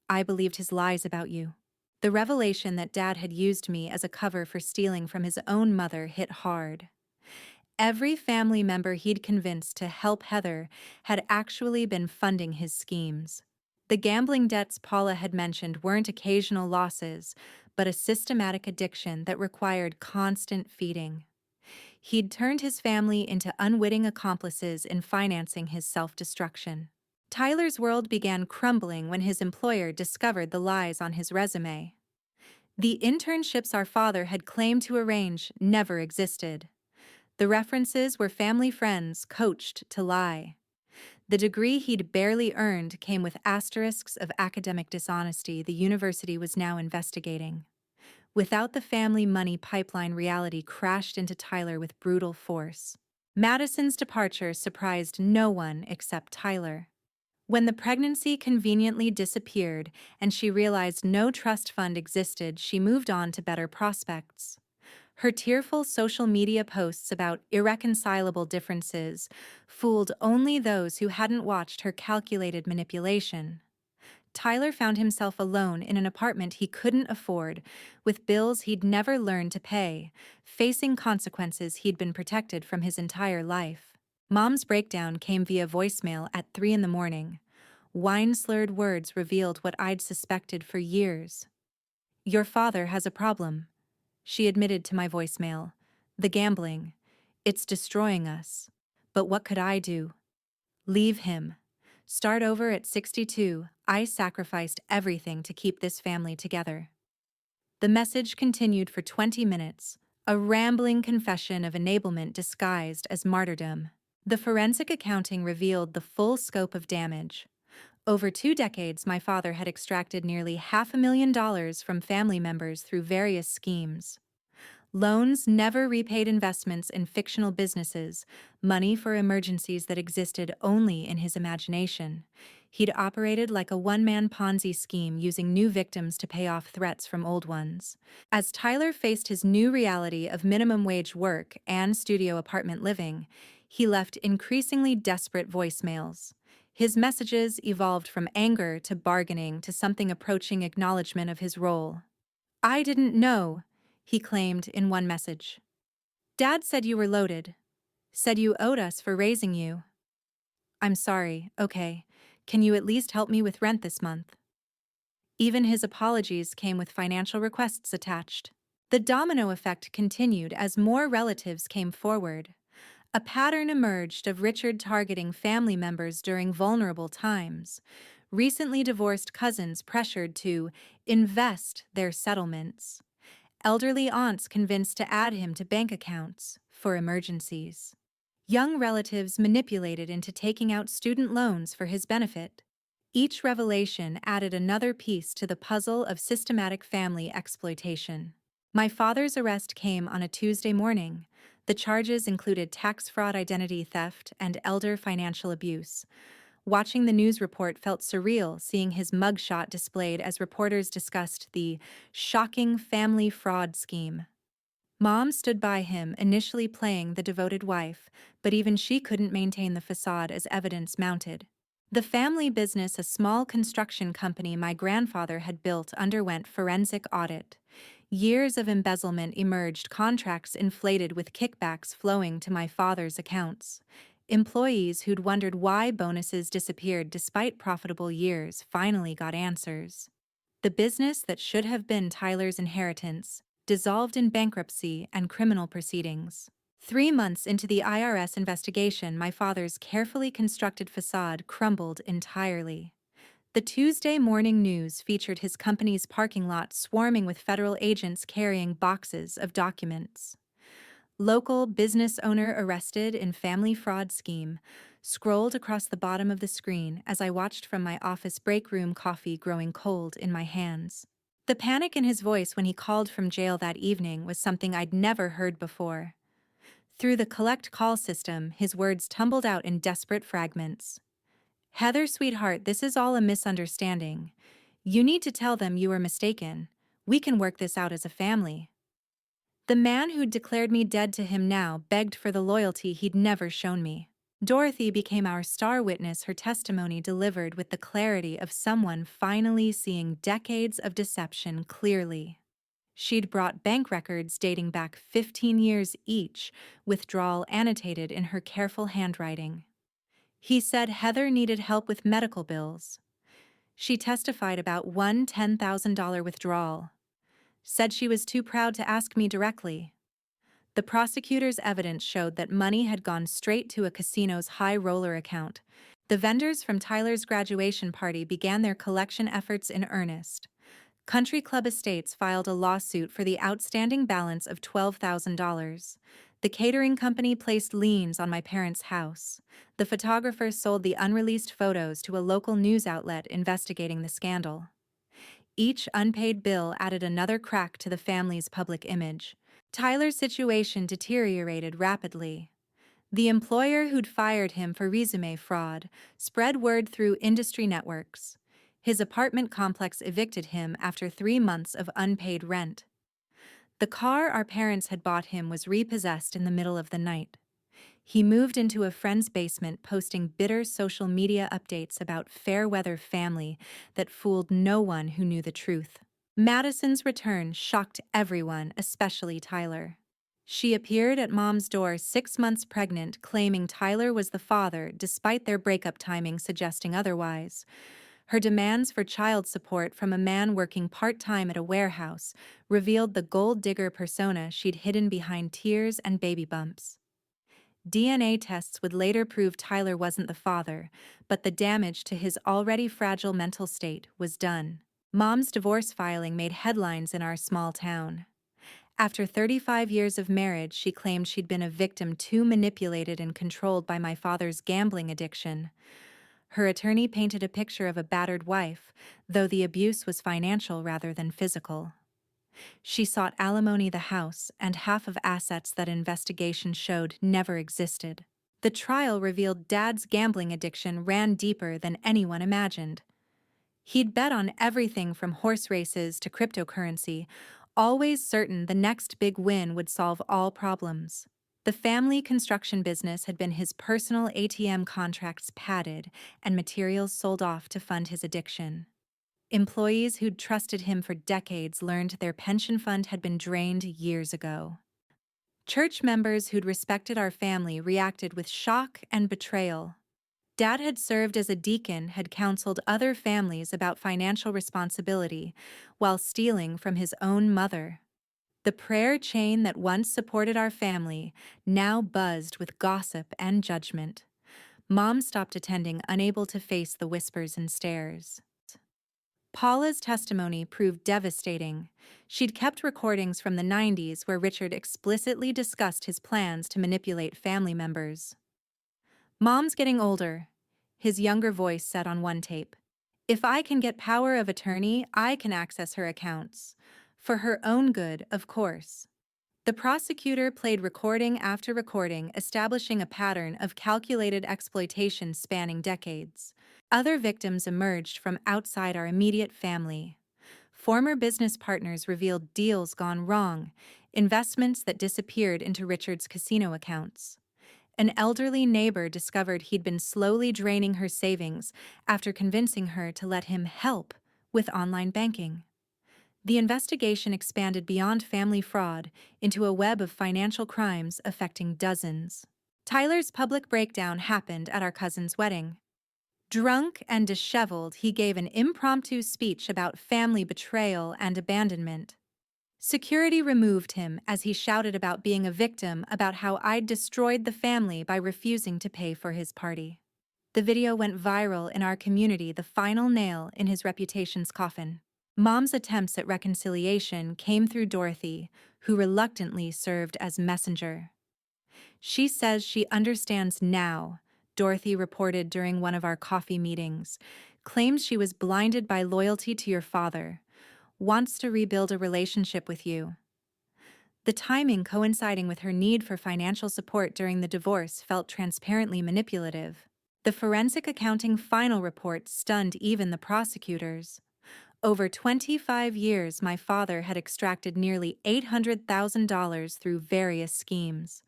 I believed his lies about you." The revelation that Dad had used me as a cover for stealing from his own mother hit hard. Every family member he'd convinced to help Heather had actually been funding his schemes. The gambling debts Paula had mentioned weren't occasional losses, but a systematic addiction that required constant feeding. He'd turned his family into unwitting accomplices in financing his self-destruction. Tyler's world began crumbling when his employer discovered the lies on his resume. The internships our father had claimed to arrange never existed. The references were family friends coached to lie. The degree he'd barely earned came with asterisks of academic dishonesty the university was now investigating. Without the family money pipeline, reality crashed into Tyler with brutal force. Madison's departure surprised no one except Tyler. When the pregnancy conveniently disappeared and she realized no trust fund existed, she moved on to better prospects. Her tearful social media posts about irreconcilable differences fooled only those who hadn't watched her calculated manipulation. Tyler found himself alone in an apartment he couldn't afford, with bills he'd never learned to pay, facing consequences he'd been protected from his entire life. Mom's breakdown came via voicemail at 3 in the morning. Wine-slurred words revealed what I'd suspected for years. "Your father has a problem," she admitted to my voicemail. "The gambling. It's destroying us. But what could I do? Leave him. Start over at 62. I sacrificed everything to keep this family together." The message continued for 20 minutes, a rambling confession of enablement disguised as martyrdom. The forensic accounting revealed the full scope of damage. Over 2 decades, my father had extracted nearly $500,000 from family members through various schemes. Loans never repaid investments in fictional businesses, money for emergencies that existed only in his imagination. He'd operated like a one-man Ponzi scheme, using new victims to pay off threats from old ones. As Tyler faced his new reality of minimum wage work and studio apartment living, he left increasingly desperate voicemails. His messages evolved from anger to bargaining to something approaching acknowledgement of his role. "I didn't know," he claimed in one message. "Dad said you were loaded. Said you owed us for raising you. I'm sorry, okay. Can you at least help me with rent this month?" Even his apologies came with financial requests attached. The domino effect continued as more relatives came forward. A pattern emerged of Richard targeting family members during vulnerable times. Recently divorced cousins pressured to invest their settlements. Elderly aunts convinced to add him to bank accounts for emergencies. Young relatives manipulated into taking out student loans for his benefit. Each revelation added another piece to the puzzle of systematic family exploitation. My father's arrest came on a Tuesday morning. The charges included tax fraud, identity theft, and elder financial abuse. Watching the news report felt surreal, seeing his mugshot displayed as reporters discussed the shocking family fraud scheme. Mom stood by him, initially playing the devoted wife, but even she couldn't maintain the facade as evidence mounted. The family business, a small construction company my grandfather had built, underwent forensic audit. Years of embezzlement emerged, contracts inflated with kickbacks flowing to my father's accounts. Employees who'd wondered why bonuses disappeared despite profitable years finally got answers. The business that should have been Tyler's inheritance dissolved in bankruptcy and criminal proceedings. 3 months into the IRS investigation, my father's carefully constructed facade crumbled entirely. The Tuesday morning news featured his company's parking lot swarming with federal agents carrying boxes of documents. "Local business owner arrested in family fraud scheme," scrolled across the bottom of the screen as I watched from my office break room, coffee growing cold in my hands. The panic in his voice when he called from jail that evening was something I'd never heard before. Through the collect call system, his words tumbled out in desperate fragments. "Heather, sweetheart, this is all a misunderstanding. You need to tell them you were mistaken. We can work this out as a family." The man who'd declared me dead to him now begged for the loyalty he'd never shown me. Dorothy became our star witness, her testimony delivered with the clarity of someone finally seeing decades of deception clearly. She'd brought bank records dating back 15 years each, withdrawal annotated in her careful handwriting. He said Heather needed help with medical bills. She testified about one $10,000 withdrawal. Said she was too proud to ask me directly. The prosecutor's evidence showed that money had gone straight to a casino's high roller account. The vendors from Tyler's graduation party began their collection efforts in earnest. Country Club Estates filed a lawsuit for the outstanding balance of $12,000. The catering company placed liens on my parents' house. The photographer sold the unreleased photos to a local news outlet investigating the scandal. Each unpaid bill added another crack to the family's public image. Tyler's situation deteriorated rapidly. The employer who'd fired him for resume fraud spread word through industry networks. His apartment complex evicted him after 3 months of unpaid rent. The car our parents had bought him was repossessed in the middle of the night. He moved into a friend's basement, posting bitter social media updates about fair weather family that fooled no one who knew the truth. Madison's return shocked everyone, especially Tyler. She appeared at Mom's door 6 months pregnant, claiming Tyler was the father despite their breakup timing suggesting otherwise. Her demands for child support from a man working part-time at a warehouse revealed the gold digger persona she'd hidden behind tears and baby bumps. DNA tests would later prove Tyler wasn't the father, but the damage to his already fragile mental state was done. Mom's divorce filing made headlines in our small town. After 35 years of marriage, she claimed she'd been a victim too manipulated and controlled by my father's gambling addiction. Her attorney painted a picture of a battered wife, though the abuse was financial rather than physical. She sought alimony the house and half of assets that investigation showed never existed. The trial revealed Dad's gambling addiction ran deeper than anyone imagined. He'd bet on everything from horse races to cryptocurrency, always certain the next big win would solve all problems. The family construction business had been his personal ATM, contracts padded and materials sold off to fund his addiction. Employees who'd trusted him for decades learned their pension fund had been drained years ago. Church members who'd respected our family reacted with shock and betrayal. Dad had served as a deacon, had counseled other families about financial responsibility while stealing from his own mother. The prayer chain that once supported our family now buzzed with gossip and judgment. Mom stopped attending, unable to face the whispers and stares. Paula's testimony proved devastating. She'd kept recordings from the 90s where Richard explicitly discussed his plans to manipulate family members. "Mom's getting older," his younger voice said on one tape. "If I can get power of attorney, I can access her accounts. For her own good, of course." The prosecutor played recording after recording, establishing a pattern of calculated exploitation spanning decades. Other victims emerged from outside our immediate family. Former business partners revealed deals gone wrong, investments that disappeared into Richard's casino accounts. An elderly neighbor discovered he'd been slowly draining her savings after convincing her to let him help with online banking. The investigation expanded beyond family fraud into a web of financial crimes affecting dozens. Tyler's public breakdown happened at our cousin's wedding. Drunk and disheveled, he gave an impromptu speech about family betrayal and abandonment. Security removed him as he shouted about being a victim, about how I'd destroyed the family by refusing to pay for his party. The video went viral in our community, the final nail in his reputation's coffin. Mom's attempts at reconciliation came through Dorothy, who reluctantly served as messenger. "She says she understands now," Dorothy reported during one of our coffee meetings, "claims she was blinded by loyalty to your father, wants to rebuild a relationship with you." The timing coinciding with her need for financial support during the divorce felt transparently manipulative. The forensic accounting final report stunned even the prosecutors. Over 25 years, my father had extracted nearly $800,000 through various schemes.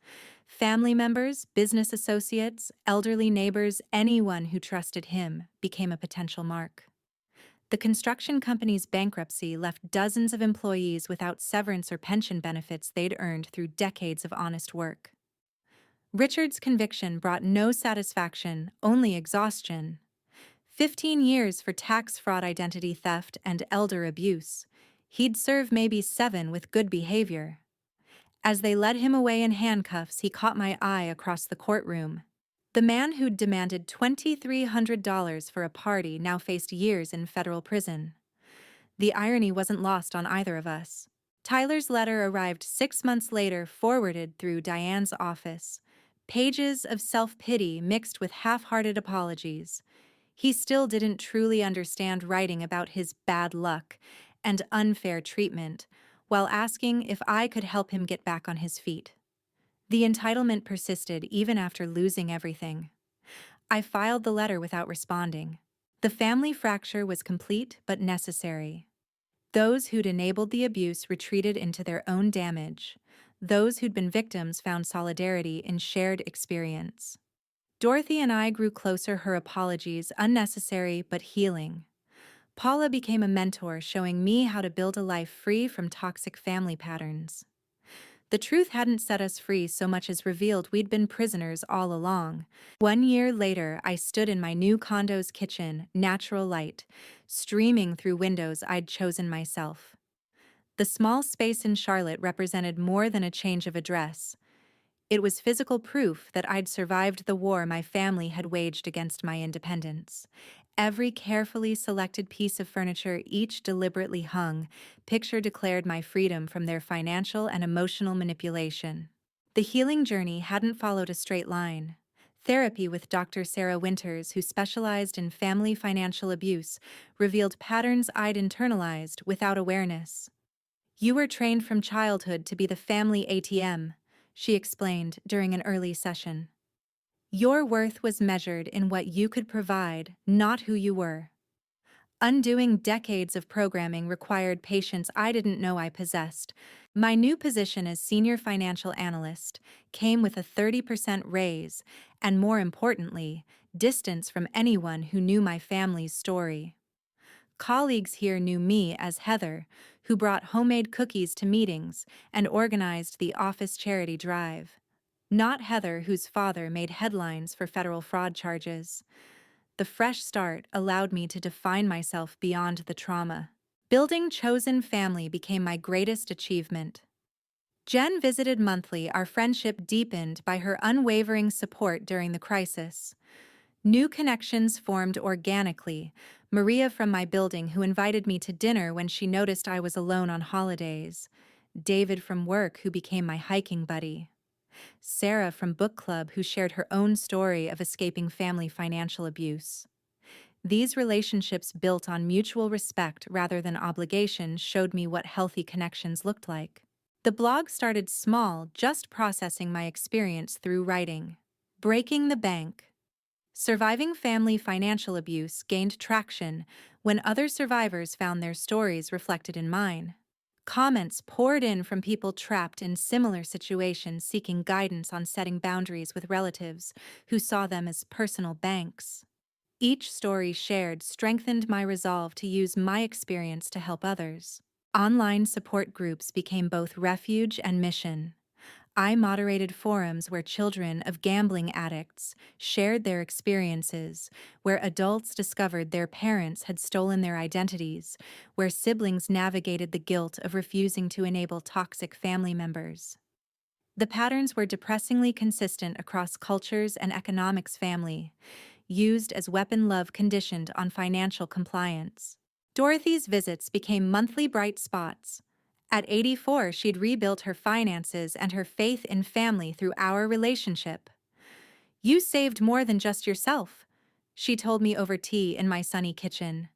Family members, business associates, elderly neighbors, anyone who trusted him became a potential mark. The construction company's bankruptcy left dozens of employees without severance or pension benefits they'd earned through decades of honest work. Richard's conviction brought no satisfaction, only exhaustion. 15 years for tax fraud, identity theft, and elder abuse. He'd serve maybe 7 with good behavior. As they led him away in handcuffs, he caught my eye across the courtroom. The man who'd demanded $2,300 for a party now faced years in federal prison. The irony wasn't lost on either of us. Tyler's letter arrived 6 months later, forwarded through Diane's office. Pages of self-pity mixed with half-hearted apologies. He still didn't truly understand writing about his bad luck and unfair treatment, while asking if I could help him get back on his feet. The entitlement persisted even after losing everything. I filed the letter without responding. The family fracture was complete but necessary. Those who'd enabled the abuse retreated into their own damage. Those who'd been victims found solidarity in shared experience. Dorothy and I grew closer, her apologies unnecessary but healing. Paula became a mentor, showing me how to build a life free from toxic family patterns. The truth hadn't set us free so much as revealed we'd been prisoners all along. 1 year later, I stood in my new condo's kitchen, natural light, streaming through windows I'd chosen myself. The small space in Charlotte represented more than a change of address. It was physical proof that I'd survived the war my family had waged against my independence. Every carefully selected piece of furniture, each deliberately hung, picture declared my freedom from their financial and emotional manipulation. The healing journey hadn't followed a straight line. Therapy with Dr. Sarah Winters, who specialized in family financial abuse, revealed patterns I'd internalized without awareness. You were trained from childhood to be the family ATM, she explained during an early session. Your worth was measured in what you could provide, not who you were. Undoing decades of programming required patience I didn't know I possessed. My new position as senior financial analyst came with a 30% raise and, more importantly, distance from anyone who knew my family's story. Colleagues here knew me as Heather, who brought homemade cookies to meetings and organized the office charity drive. Not Heather, whose father made headlines for federal fraud charges. The fresh start allowed me to define myself beyond the trauma. Building chosen family became my greatest achievement. Jen visited monthly, our friendship deepened by her unwavering support during the crisis. New connections formed organically. Maria from my building, who invited me to dinner when she noticed I was alone on holidays. David from work, who became my hiking buddy. Sarah from book club, who shared her own story of escaping family financial abuse. These relationships, built on mutual respect rather than obligation, showed me what healthy connections looked like. The blog started small, just processing my experience through writing. Breaking the bank. Surviving family financial abuse gained traction when other survivors found their stories reflected in mine. Comments poured in from people trapped in similar situations seeking guidance on setting boundaries with relatives who saw them as personal banks. Each story shared strengthened my resolve to use my experience to help others. Online support groups became both refuge and mission. I moderated forums where children of gambling addicts shared their experiences, where adults discovered their parents had stolen their identities, where siblings navigated the guilt of refusing to enable toxic family members. The patterns were depressingly consistent across cultures and economics. Family used as weapon, love conditioned on financial compliance. Dorothy's visits became monthly bright spots. At 84, she'd rebuilt her finances and her faith in family through our relationship. You saved more than just yourself, she told me over tea in my sunny kitchen.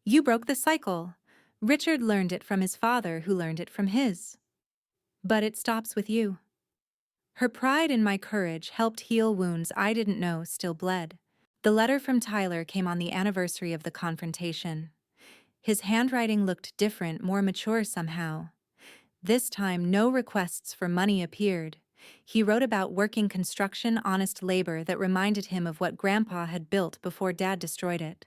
You broke the cycle. Richard learned it from his father, who learned it from his. But it stops with you. Her pride in my courage helped heal wounds I didn't know still bled. The letter from Tyler came on the anniversary of the confrontation. His handwriting looked different, more mature somehow. This time, no requests for money appeared. He wrote about working construction, honest labor that reminded him of what Grandpa had built before Dad destroyed it.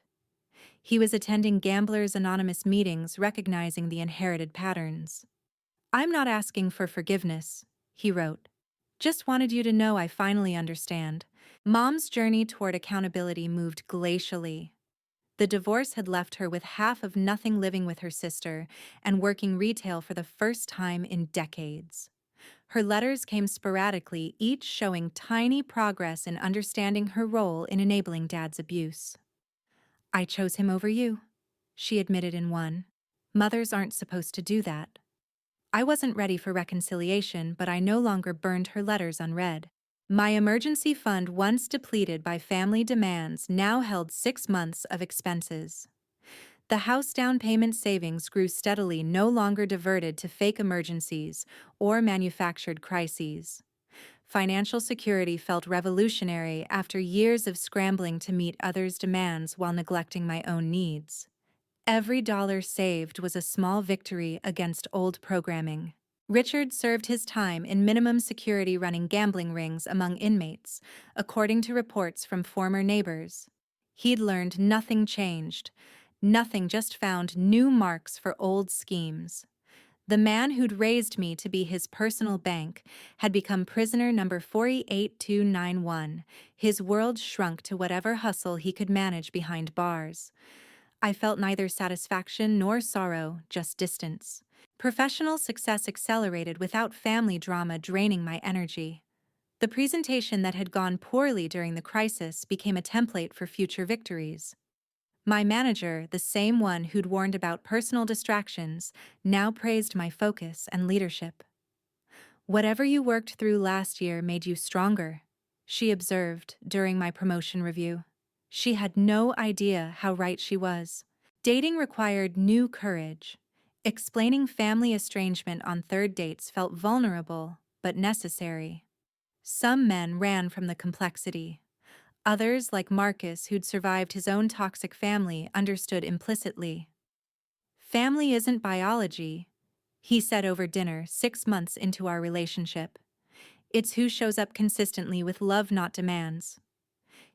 He was attending Gamblers Anonymous meetings, recognizing the inherited patterns. I'm not asking for forgiveness, he wrote. Just wanted you to know I finally understand. Mom's journey toward accountability moved glacially. The divorce had left her with half of nothing, living with her sister and working retail for the first time in decades. Her letters came sporadically, each showing tiny progress in understanding her role in enabling Dad's abuse. I chose him over you, she admitted in one. Mothers aren't supposed to do that. I wasn't ready for reconciliation, but I no longer burned her letters unread. My emergency fund, once depleted by family demands, now held 6 months of expenses. The house down payment savings grew steadily, no longer diverted to fake emergencies or manufactured crises. Financial security felt revolutionary after years of scrambling to meet others' demands while neglecting my own needs. Every dollar saved was a small victory against old programming. Richard served his time in minimum security, running gambling rings among inmates, according to reports from former neighbors. He'd learned nothing changed. Nothing, just found new marks for old schemes. The man who'd raised me to be his personal bank had become prisoner number 48291. His world shrunk to whatever hustle he could manage behind bars. I felt neither satisfaction nor sorrow, just distance. Professional success accelerated without family drama draining my energy. The presentation that had gone poorly during the crisis became a template for future victories. My manager, the same one who'd warned about personal distractions, now praised my focus and leadership. Whatever you worked through last year made you stronger, she observed during my promotion review. She had no idea how right she was. Dating required new courage. Explaining family estrangement on third dates felt vulnerable, but necessary. Some men ran from the complexity. Others, like Marcus, who'd survived his own toxic family, understood implicitly. Family isn't biology, he said over dinner 6 months into our relationship. It's who shows up consistently with love, not demands.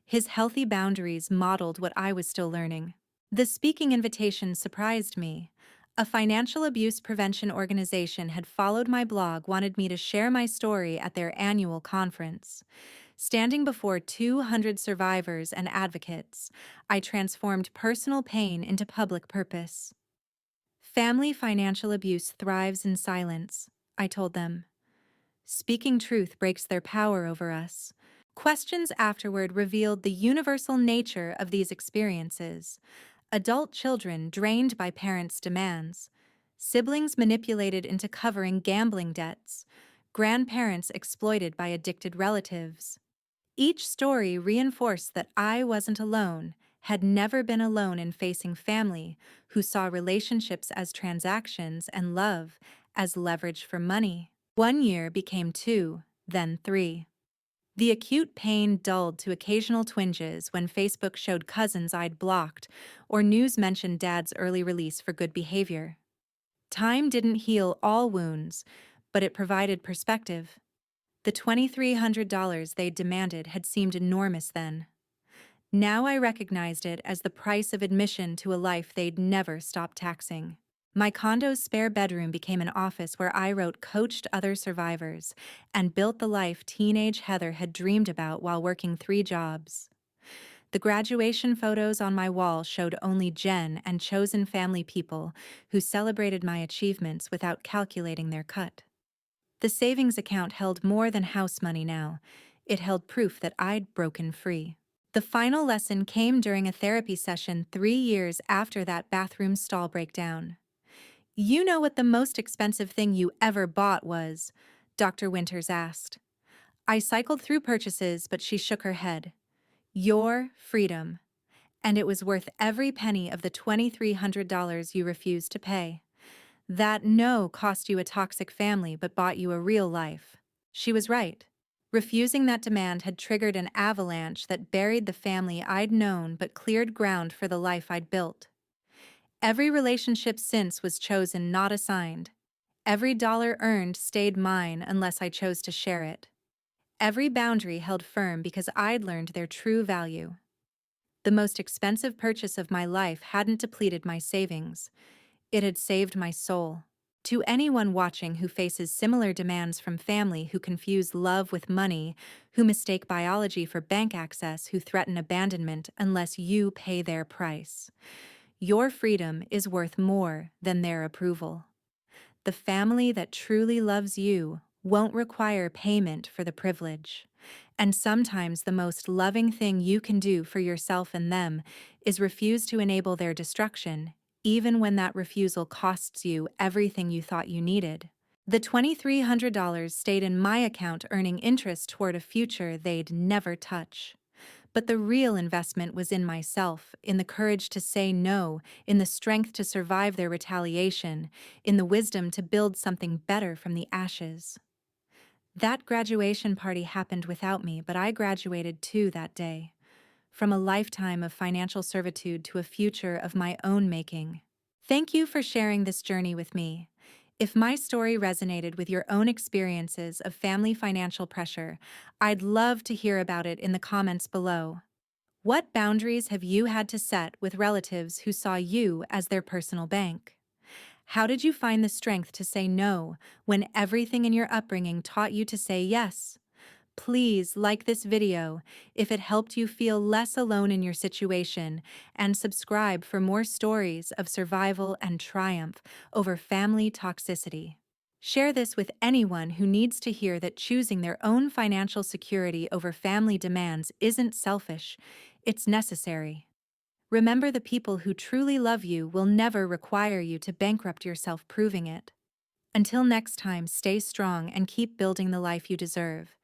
His healthy boundaries modeled what I was still learning. The speaking invitation surprised me. A financial abuse prevention organization had followed my blog, wanted me to share my story at their annual conference. Standing before 200 survivors and advocates, I transformed personal pain into public purpose. Family financial abuse thrives in silence, I told them. Speaking truth breaks their power over us. Questions afterward revealed the universal nature of these experiences. Adult children drained by parents' demands, siblings manipulated into covering gambling debts, grandparents exploited by addicted relatives. Each story reinforced that I wasn't alone, had never been alone in facing family who saw relationships as transactions and love as leverage for money. 1 year became 2, then 3. The acute pain dulled to occasional twinges when Facebook showed cousins I'd blocked or news mentioned dad's early release for good behavior. Time didn't heal all wounds, but it provided perspective. The $2,300 they'd demanded had seemed enormous then. Now I recognized it as the price of admission to a life they'd never stop taxing. My condo's spare bedroom became an office where I coached other survivors, and built the life teenage Heather had dreamed about while working 3 jobs. The graduation photos on my wall showed only Jen and chosen family people who celebrated my achievements without calculating their cut. The savings account held more than house money now. It held proof that I'd broken free. The final lesson came during a therapy session 3 years after that bathroom stall breakdown. "You know what the most expensive thing you ever bought was?" Dr. Winters asked. I cycled through purchases, but she shook her head. "Your freedom. And it was worth every penny of the $2,300 you refused to pay. That no cost you a toxic family but bought you a real life." She was right. Refusing that demand had triggered an avalanche that buried the family I'd known but cleared ground for the life I'd built. Every relationship since was chosen, not assigned. Every dollar earned stayed mine unless I chose to share it. Every boundary held firm because I'd learned their true value. The most expensive purchase of my life hadn't depleted my savings. It had saved my soul. To anyone watching who faces similar demands from family who confuse love with money, who mistake biology for bank access, who threaten abandonment unless you pay their price, your freedom is worth more than their approval. The family that truly loves you won't require payment for the privilege. And sometimes the most loving thing you can do for yourself and them is refuse to enable their destruction, even when that refusal costs you everything you thought you needed. The $2,300 stayed in my account, earning interest toward a future they'd never touch. But the real investment was in myself, in the courage to say no, in the strength to survive their retaliation, in the wisdom to build something better from the ashes. That graduation party happened without me, but I graduated too that day. From a lifetime of financial servitude to a future of my own making. Thank you for sharing this journey with me. If my story resonated with your own experiences of family financial pressure, I'd love to hear about it in the comments below. What boundaries have you had to set with relatives who saw you as their personal bank? How did you find the strength to say no when everything in your upbringing taught you to say yes? Please like this video if it helped you feel less alone in your situation, and subscribe for more stories of survival and triumph over family toxicity. Share this with anyone who needs to hear that choosing their own financial security over family demands isn't selfish, it's necessary. Remember, the people who truly love you will never require you to bankrupt yourself proving it. Until next time, stay strong and keep building the life you deserve.